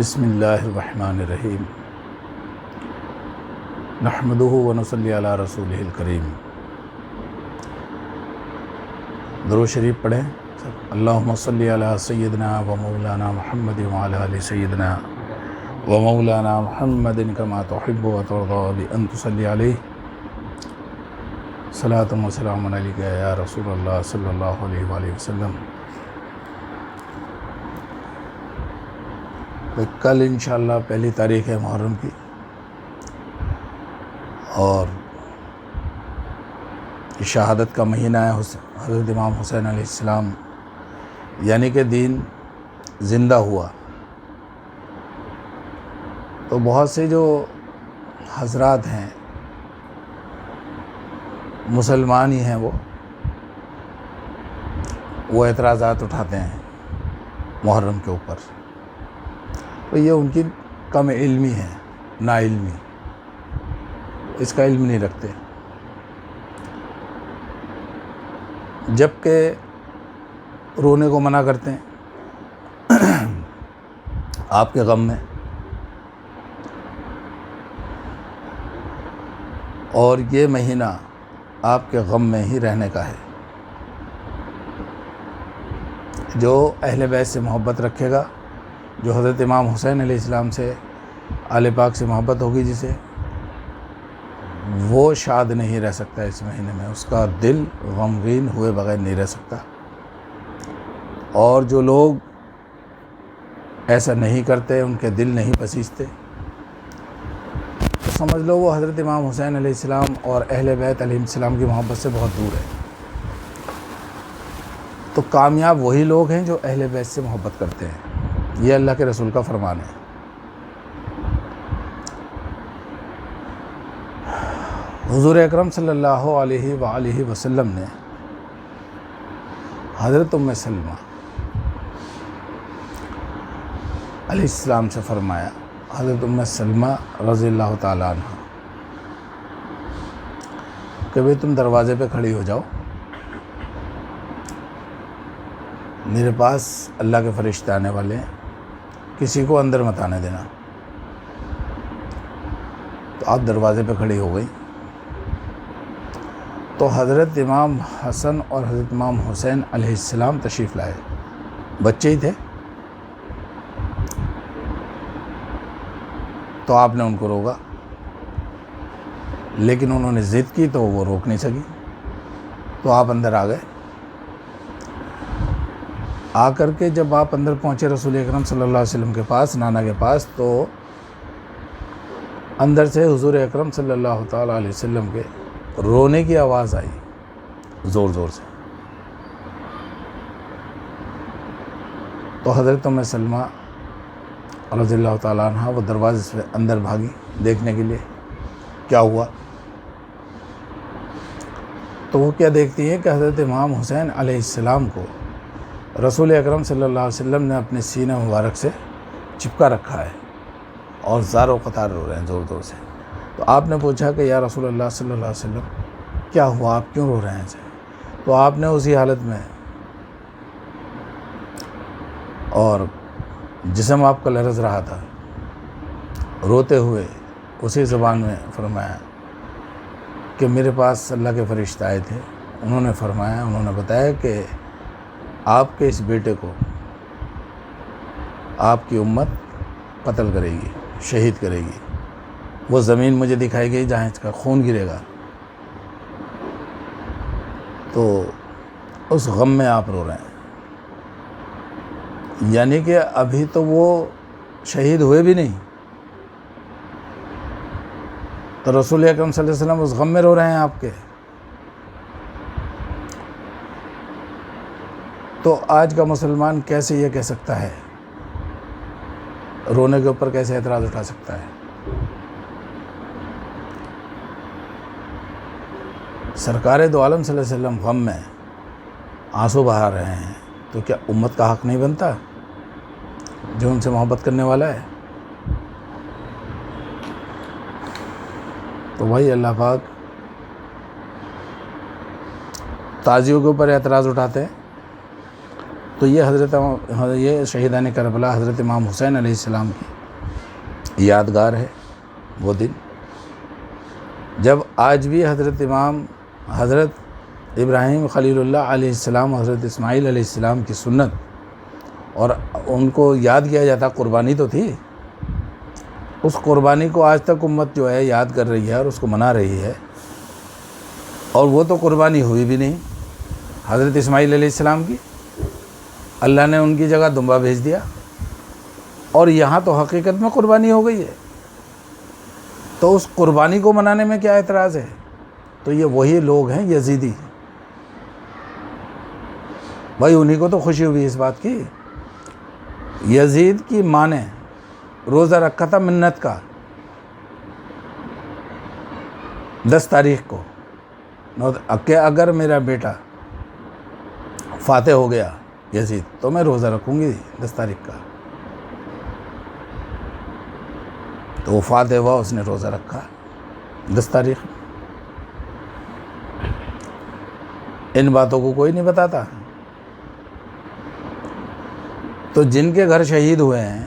بسم اللہ الرحمن الرحیم نحمدہ ونصلی علی رسولہ الکریم۔ درود شریف پڑھیں۔ اللہم صلی علی سیدنا و مولانا محمد وعلی آل سیدنا و مولانا محمد کما تحب و ترضی بأن تصلی علیہ صلاۃ و سلام علیک یا رسول اللہ صلی اللہ علیہ وآلہ وسلم۔ کل انشاءاللہ پہلی تاریخ ہے محرم کی، اور شہادت کا مہینہ ہے حضرت امام حسین علیہ السلام، یعنی کہ دین زندہ ہوا۔ تو بہت سے جو حضرات ہیں مسلمان ہی ہیں، وہ اعتراضات اٹھاتے ہیں محرم کے اوپر، تو یہ ان کی کم علمی ہے، نا علمی، اس کا علم نہیں رکھتے۔ جبکہ رونے کو منع کرتے ہیں آپ کے غم میں، اور یہ مہینہ آپ کے غم میں ہی رہنے کا ہے۔ جو اہل بیت سے محبت رکھے گا، جو حضرت امام حسین علیہ السلام سے، آل پاک سے محبت ہوگی جسے، وہ شاد نہیں رہ سکتا اس مہینے میں، اس کا دل غمگین ہوئے بغیر نہیں رہ سکتا۔ اور جو لوگ ایسا نہیں کرتے، ان کے دل نہیں پسیجتے، تو سمجھ لو وہ حضرت امام حسین علیہ السلام اور اہل بیت علیہ السلام کی محبت سے بہت دور ہے۔ تو کامیاب وہی لوگ ہیں جو اہل بیت سے محبت کرتے ہیں، یہ اللہ کے رسول کا فرمان ہے۔ حضور اکرم صلی اللہ علیہ وآلہ وسلم نے حضرت ام سلمہ علیہ السلام سے فرمایا، حضرت ام سلمہ رضی اللہ تعالیٰ عنہ، کہ بھئی تم دروازے پہ کھڑی ہو جاؤ، میرے پاس اللہ کے فرشتے آنے والے ہیں، کسی کو اندر مت آنے دینا۔ تو آپ دروازے پہ کھڑی ہو گئی، تو حضرت امام حسن اور حضرت امام حسین علیہ السلام تشریف لائے، بچے ہی تھے۔ تو آپ نے ان کو روکا، لیکن انہوں نے ضد کی تو وہ روک نہیں سکی، تو آپ اندر آ گئے۔ آ کر کے جب آپ اندر پہنچے رسول اکرم صلی اللہ علیہ وسلم کے پاس، نانا کے پاس، تو اندر سے حضور اکرم صلی اللہ تعالیٰ علیہ وسلم کے رونے کی آواز آئی، زور زور سے۔ تو حضرت ام سلمہ رضی اللہ تعالیٰ عنہ وہ دروازے سے اندر بھاگی دیکھنے کے لیے کیا ہوا۔ تو وہ کیا دیکھتی ہے کہ حضرت امام حسین علیہ السلام کو رسول اکرم صلی اللہ علیہ وسلم نے اپنے سینہ مبارک سے چپکا رکھا ہے، اور زار و قطار رو رہے ہیں زور زور سے۔ تو آپ نے پوچھا کہ یا رسول اللہ صلی اللہ علیہ وسلم کیا ہوا، آپ کیوں رو رہے ہیں؟ تو آپ نے اسی حالت میں، اور جسم آپ کا لرز رہا تھا، روتے ہوئے اسی زبان میں فرمایا کہ میرے پاس اللہ کے فرشتے آئے تھے، انہوں نے بتایا کہ آپ کے اس بیٹے کو آپ کی امت قتل کرے گی، شہید کرے گی، وہ زمین مجھے دکھائی گئی جہاں اس کا خون گرے گا۔ تو اس غم میں آپ رو رہے ہیں، یعنی کہ ابھی تو وہ شہید ہوئے بھی نہیں، تو رسول اکرم صلی اللہ علیہ وسلم اس غم میں رو رہے ہیں آپ کے۔ تو آج کا مسلمان کیسے یہ کہہ سکتا ہے، رونے کے اوپر کیسے اعتراض اٹھا سکتا ہے؟ سرکار دو عالم صلی اللہ علیہ وسلم غم میں آنسو بہا رہے ہیں، تو کیا امت کا حق نہیں بنتا جو ان سے محبت کرنے والا ہے؟ تو بھائی اللہ پاک تازیوں کے اوپر اعتراض اٹھاتے ہیں، تو یہ شہیدان کربلا حضرت امام حسین علیہ السلام کی یادگار ہے وہ دن، جب آج بھی حضرت ابراہیم خلیل اللہ علیہ السلام، حضرت اسماعیل علیہ السلام کی سنت اور ان کو یاد کیا جاتا۔ قربانی تو تھی، اس قربانی کو آج تک امت جو ہے یاد کر رہی ہے اور اس کو منا رہی ہے، اور وہ تو قربانی ہوئی بھی نہیں۔ حضرت اسماعیل علیہ السلام کی اللہ نے ان کی جگہ دمبا بھیج دیا، اور یہاں تو حقیقت میں قربانی ہو گئی ہے، تو اس قربانی کو منانے میں کیا اعتراض ہے؟ تو یہ وہی لوگ ہیں یزیدی، بھائی انہی کو تو خوشی ہوئی اس بات کی۔ یزید کی ماں نے روزہ رکھا تھا منت کا 10 تاریخ کو، کہ اگر میرا بیٹا فاتح ہو گیا یزید تو میں روزہ رکھوں گی 10 تاریخ کا، تو وہ فاتح ہوا، اس نے روزہ رکھا 10 تاریخ۔ ان باتوں کو کوئی نہیں بتاتا۔ تو جن کے گھر شہید ہوئے ہیں،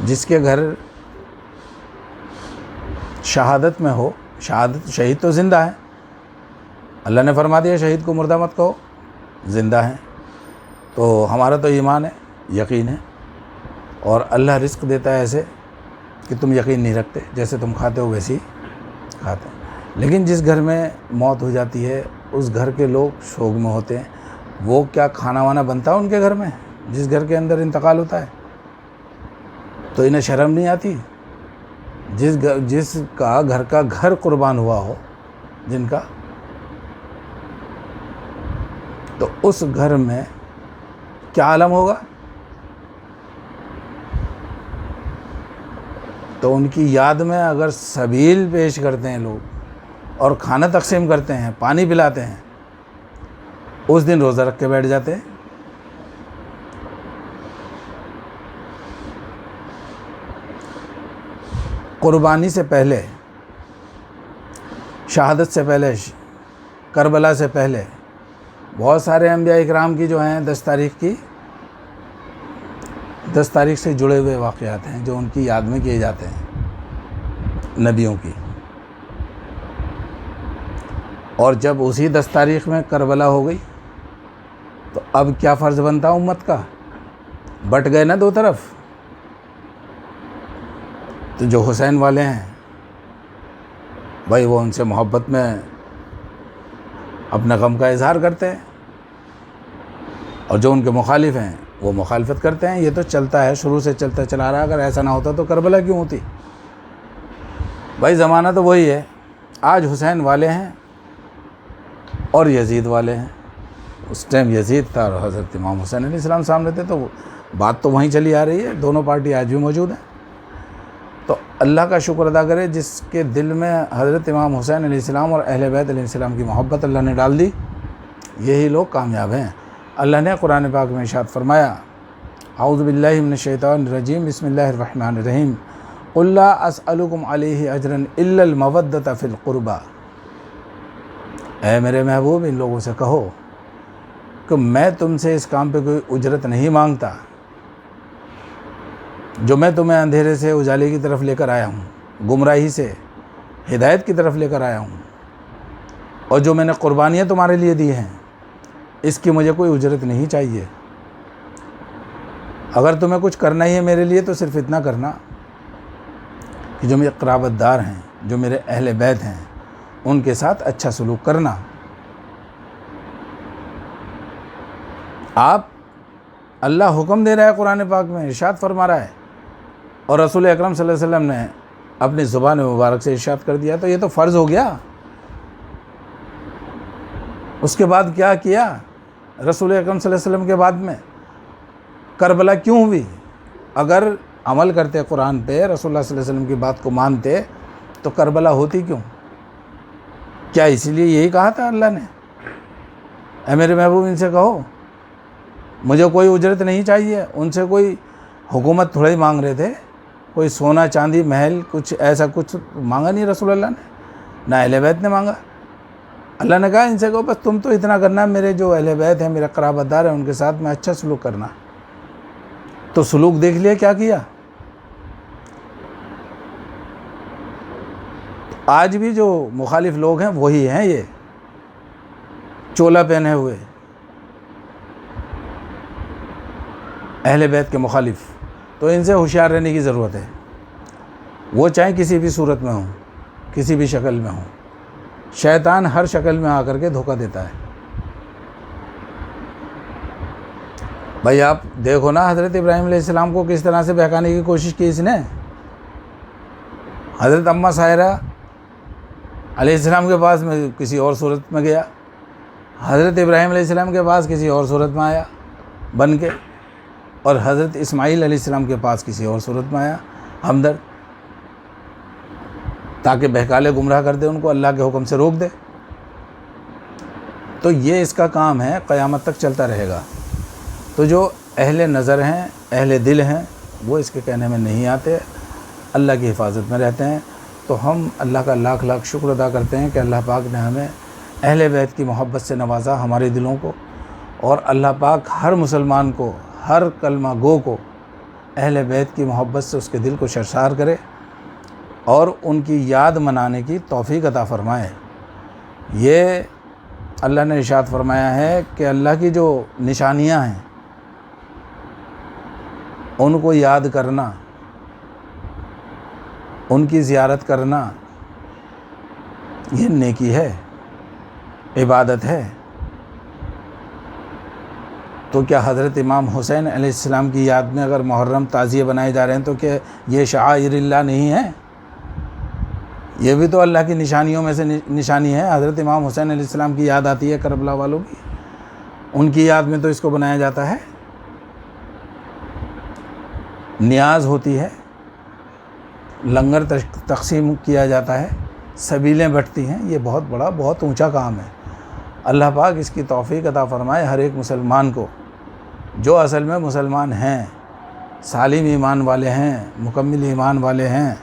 جس کے گھر شہادت میں ہو، شہید تو زندہ ہے، اللہ نے فرما دیا شہید کو مردہ مت کہو، زندہ ہیں، تو ہمارا تو ایمان ہے، یقین ہے، اور اللہ رزق دیتا ہے ایسے کہ تم یقین نہیں رکھتے، جیسے تم کھاتے ہو ویسے ہی کھاتے ہیں۔ لیکن جس گھر میں موت ہو جاتی ہے اس گھر کے لوگ شوق میں ہوتے ہیں، وہ کیا کھانا وانا بنتا ہے ان کے گھر میں؟ جس گھر کے اندر انتقال ہوتا ہے تو انہیں شرم نہیں آتی؟ جس کا گھر کا گھر قربان ہوا ہو جن کا، تو اس گھر میں کیا عالم ہوگا؟ تو ان کی یاد میں اگر سبیل پیش کرتے ہیں لوگ اور کھانا تقسیم کرتے ہیں، پانی پلاتے ہیں، اس دن روزہ رکھ کے بیٹھ جاتے ہیں۔ قربانی سے پہلے، شہادت سے پہلے، کربلا سے پہلے بہت سارے انبیاء اکرام کی جو ہیں 10 تاریخ سے جڑے ہوئے واقعات ہیں جو ان کی یاد میں کیے جاتے ہیں نبیوں کی۔ اور جب اسی 10 تاریخ میں کربلا ہو گئی تو اب کیا فرض بنتا امت کا؟ بٹ گئے نا 2 طرف۔ تو جو حسین والے ہیں بھائی وہ ان سے محبت میں اپنے غم کا اظہار کرتے ہیں، اور جو ان کے مخالف ہیں وہ مخالفت کرتے ہیں۔ یہ تو چلتا ہے، شروع سے چلتا چلا رہا۔ اگر ایسا نہ ہوتا تو کربلا کیوں ہوتی؟ بھائی زمانہ تو وہی ہے، آج حسین والے ہیں اور یزید والے ہیں۔ اس ٹائم یزید تھا اور حضرت امام حسین علیہ السلام سامنے تھے، تو بات تو وہیں چلی آ رہی ہے، دونوں پارٹی آج بھی موجود ہیں۔ تو اللہ کا شکر ادا کرے جس کے دل میں حضرت امام حسین علیہ السلام اور اہل بیت علیہ السلام کی محبت اللہ نے ڈال دی، یہی لوگ کامیاب ہیں۔ اللہ نے قرآن پاک میں ارشاد فرمایا، اعوذ باللہ من الشیطان الرجیم، بسم اللہ الرحمن الرحیم، قل لا اسألکم علیہ اجرا الا المودۃ فی القربى۔ اے میرے محبوب ان لوگوں سے کہو کہ میں تم سے اس کام پہ کوئی اجرت نہیں مانگتا، جو میں تمہیں اندھیرے سے اجالے کی طرف لے کر آیا ہوں، گمراہی سے ہدایت کی طرف لے کر آیا ہوں، اور جو میں نے قربانیاں تمہارے لیے دی ہیں اس کی مجھے کوئی اجرت نہیں چاہیے۔ اگر تمہیں کچھ کرنا ہی ہے میرے لیے تو صرف اتنا کرنا کہ جو میرے قرابت دار ہیں، جو میرے اہل بیت ہیں، ان کے ساتھ اچھا سلوک کرنا۔ آپ اللہ حکم دے رہا ہے قرآن پاک میں، ارشاد فرما رہا ہے، اور رسول اکرم صلی اللہ علیہ وسلم نے اپنی زبان مبارک سے ارشاد کر دیا، تو یہ تو فرض ہو گیا۔ اس کے بعد کیا کیا رسول اکرم صلی اللہ علیہ وسلم کے بعد میں؟ کربلا کیوں ہوئی؟ اگر عمل کرتے قرآن پہ، رسول اللہ صلی اللہ علیہ وسلم کی بات کو مانتے، تو کربلا ہوتی کیوں؟ کیا اسی لیے یہی کہا تھا اللہ نے، اے میرے محبوب ان سے کہو مجھے کوئی اجرت نہیں چاہیے؟ ان سے کوئی حکومت تھوڑا ہی مانگ رہے تھے، کوئی سونا چاندی محل کچھ ایسا کچھ مانگا نہیں رسول اللہ نے، نہ اہل بیت نے مانگا۔ اللہ نے کہا ان سے کہو بس تم تو اتنا کرنا، میرے جو اہل بیت ہیں، میرے قرابت دار ہیں، ان کے ساتھ میں اچھا سلوک کرنا۔ تو سلوک دیکھ لیا کیا کیا۔ آج بھی جو مخالف لوگ ہیں وہی ہیں، یہ چولا پہنے ہوئے اہل بیت کے مخالف۔ تو ان سے ہوشیار رہنے کی ضرورت ہے، وہ چاہے کسی بھی صورت میں ہوں، کسی بھی شکل میں ہوں، شیطان ہر شکل میں آ کر کے دھوکہ دیتا ہے۔ بھائی آپ دیکھو نا، حضرت ابراہیم علیہ السلام کو کس طرح سے بہکانے کی کوشش کی اس نے۔ حضرت اماں سائرہ علیہ السلام کے پاس میں کسی اور صورت میں گیا، حضرت ابراہیم علیہ السلام کے پاس کسی اور صورت میں آیا بن کے، اور حضرت اسماعیل علیہ السلام کے پاس کسی اور صورت میں آیا ہمدرد، تاکہ بہکالے گمراہ کر دے ان کو، اللہ کے حکم سے روک دے۔ تو یہ اس کا کام ہے، قیامت تک چلتا رہے گا۔ تو جو اہل نظر ہیں، اہل دل ہیں، وہ اس کے کہنے میں نہیں آتے، اللہ کی حفاظت میں رہتے ہیں۔ تو ہم اللہ کا لاکھ لاکھ شکر ادا کرتے ہیں کہ اللہ پاک نے ہمیں اہل بیت کی محبت سے نوازا ہمارے دلوں کو، اور اللہ پاک ہر مسلمان کو، ہر کلمہ گو کو اہل بیت کی محبت سے اس کے دل کو سرشار کرے اور ان کی یاد منانے کی توفیق عطا فرمائے۔ یہ اللہ نے ارشاد فرمایا ہے کہ اللہ کی جو نشانیاں ہیں ان کو یاد کرنا، ان کی زیارت کرنا، یہ نیکی ہے، عبادت ہے۔ تو کیا حضرت امام حسین علیہ السلام کی یاد میں اگر محرم تعزیے بنائے جا رہے ہیں تو کیا یہ شعائر اللہ نہیں ہے؟ یہ بھی تو اللہ کی نشانیوں میں سے نشانی ہے۔ حضرت امام حسین علیہ السلام کی یاد آتی ہے، کربلا والوں کی، ان کی یاد میں تو اس کو بنایا جاتا ہے، نیاز ہوتی ہے، لنگر تقسیم کیا جاتا ہے، سبیلیں بٹتی ہیں۔ یہ بہت بڑا، بہت اونچا کام ہے۔ اللہ پاک اس کی توفیق عطا فرمائے ہر ایک مسلمان کو، جو اصل میں مسلمان ہیں، سالم ایمان والے ہیں، مکمل ایمان والے ہیں۔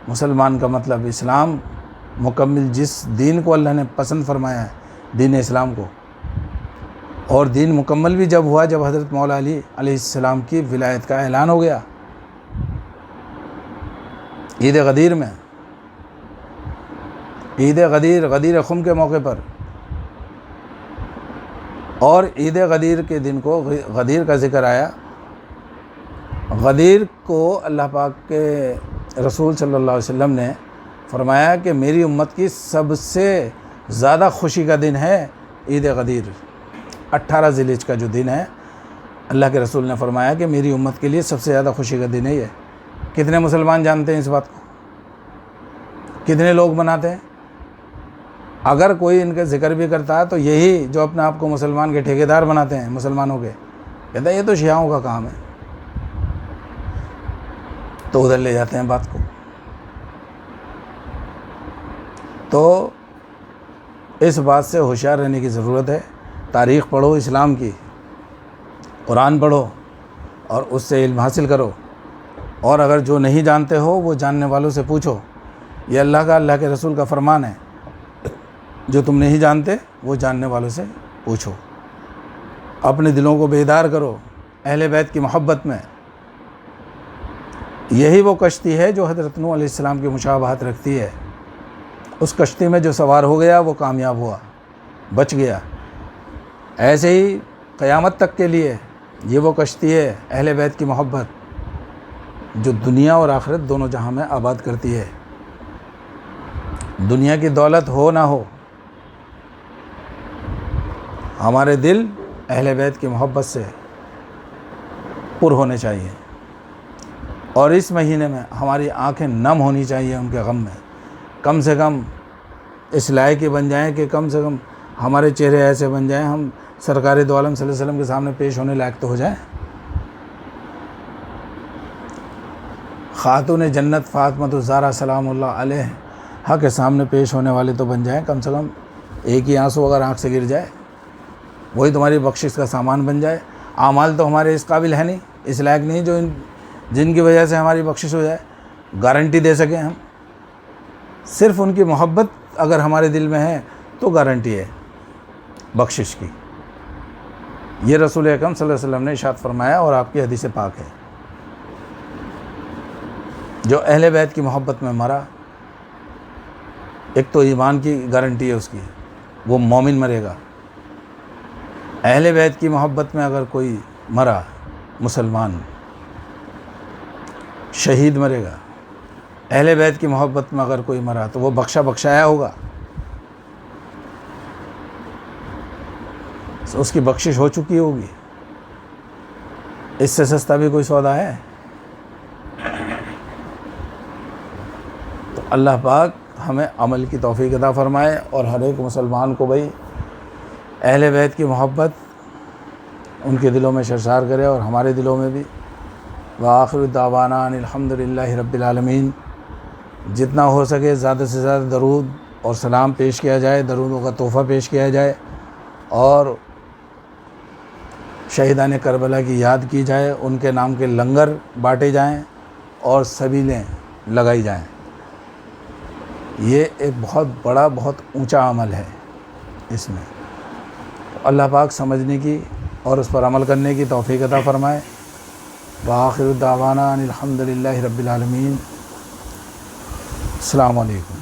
مسلمان کا مطلب اسلام مکمل، جس دین کو اللہ نے پسند فرمایا ہے، دین اسلام کو۔ اور دین مکمل بھی جب ہوا جب حضرت مولا علی علیہ السلام کی ولایت کا اعلان ہو گیا عید غدیر میں، عید غدیر، غدیر خم کے موقع پر۔ اور عید غدیر کے دن کو غدیر کا ذکر آیا۔ غدیر کو اللہ پاک کے رسول صلی اللہ علیہ وسلم نے فرمایا کہ میری امت کی سب سے زیادہ خوشی کا دن ہے عید غدیر، 18 ذی الحجہ کا جو دن ہے، اللہ کے رسول نے فرمایا کہ میری امت کے لیے سب سے زیادہ خوشی کا دن ہے یہ۔ کتنے مسلمان جانتے ہیں اس بات کو؟ کتنے لوگ مناتے ہیں؟ اگر کوئی ان کا ذکر بھی کرتا ہے تو یہی جو اپنے آپ کو مسلمان کے ٹھیکیدار بناتے ہیں، مسلمانوں کے، کہتا ہے یہ تو شیعوں کا کام ہے، تو ادھر لے جاتے ہیں بات کو۔ تو اس بات سے ہوشیار رہنے کی ضرورت ہے۔ تاریخ پڑھو اسلام کی، قرآن پڑھو اور اس سے علم حاصل کرو، اور اگر جو نہیں جانتے ہو وہ جاننے والوں سے پوچھو۔ یہ اللہ کا، اللہ کے رسول کا فرمان ہے، جو تم نہیں جانتے وہ جاننے والوں سے پوچھو۔ اپنے دلوں کو بیدار کرو اہل بیت کی محبت میں۔ یہی وہ کشتی ہے جو حضرت نوح علیہ السلام کی مشابہت رکھتی ہے۔ اس کشتی میں جو سوار ہو گیا وہ کامیاب ہوا، بچ گیا۔ ایسے ہی قیامت تک کے لیے یہ وہ کشتی ہے اہل بیت کی محبت، جو دنیا اور آخرت دونوں جہاں میں آباد کرتی ہے۔ دنیا کی دولت ہو نہ ہو، ہمارے دل اہل بیت کی محبت سے پر ہونے چاہیے، اور اس مہینے میں ہماری آنکھیں نم ہونی چاہیے ان کے غم میں۔ کم سے کم اس لائق کے بن جائیں کہ کم سے کم ہمارے چہرے ایسے بن جائیں، ہم سرکار دو عالم صلی اللہ علیہ وسلم کے سامنے پیش ہونے لائق تو ہو جائیں۔ خاتون جنت فاطمہ الزہرا سلام اللہ علیہا کے سامنے پیش ہونے والے تو بن جائیں، کم سے کم ایک ہی آنسو اگر آنکھ سے گر جائے وہی تمہاری بخشش کا سامان بن جائے۔ اعمال تو ہمارے اس قابل ہے نہیں، اس لائق نہیں جو جن کی وجہ سے ہماری بخشش ہو جائے، گارنٹی دے سکیں ہم۔ صرف ان کی محبت اگر ہمارے دل میں ہے تو گارنٹی ہے بخشش کی۔ یہ رسول اکرم صلی اللہ علیہ وسلم نے ارشاد فرمایا اور آپ کی حدیث پاک ہے۔ جو اہل بیت کی محبت میں مرا، ایک تو ایمان کی گارنٹی ہے اس کی، وہ مومن مرے گا۔ اہل بیت کی محبت میں اگر کوئی مرا مسلمان، شہید مرے گا۔ اہل بیت کی محبت میں اگر کوئی مرا تو وہ بخشا بخشایا ہوگا، اس کی بخشش ہو چکی ہوگی۔ اس سے سستا بھی کوئی سودا ہے؟ تو اللہ پاک ہمیں عمل کی توفیق عطا فرمائے اور ہر ایک مسلمان کو بھائی اہل بیت کی محبت ان کے دلوں میں شرشار کرے اور ہمارے دلوں میں بھی۔ وآخر دعوانا ان الحمد للہ رب العالمین۔ جتنا ہو سکے زیادہ سے زیادہ درود اور سلام پیش کیا جائے، درودوں کا تحفہ پیش کیا جائے اور شہیدان کربلا کی یاد کی جائے، ان کے نام کے لنگر بانٹے جائیں اور سبیلیں لگائی جائیں۔ یہ ایک بہت بڑا، بہت اونچا عمل ہے۔ اس میں اللہ پاک سمجھنے کی اور اس پر عمل کرنے کی توفیق عطا فرمائے۔ وآخر دعوانا ان الحمد للہ رب العالمین۔ السلام علیکم۔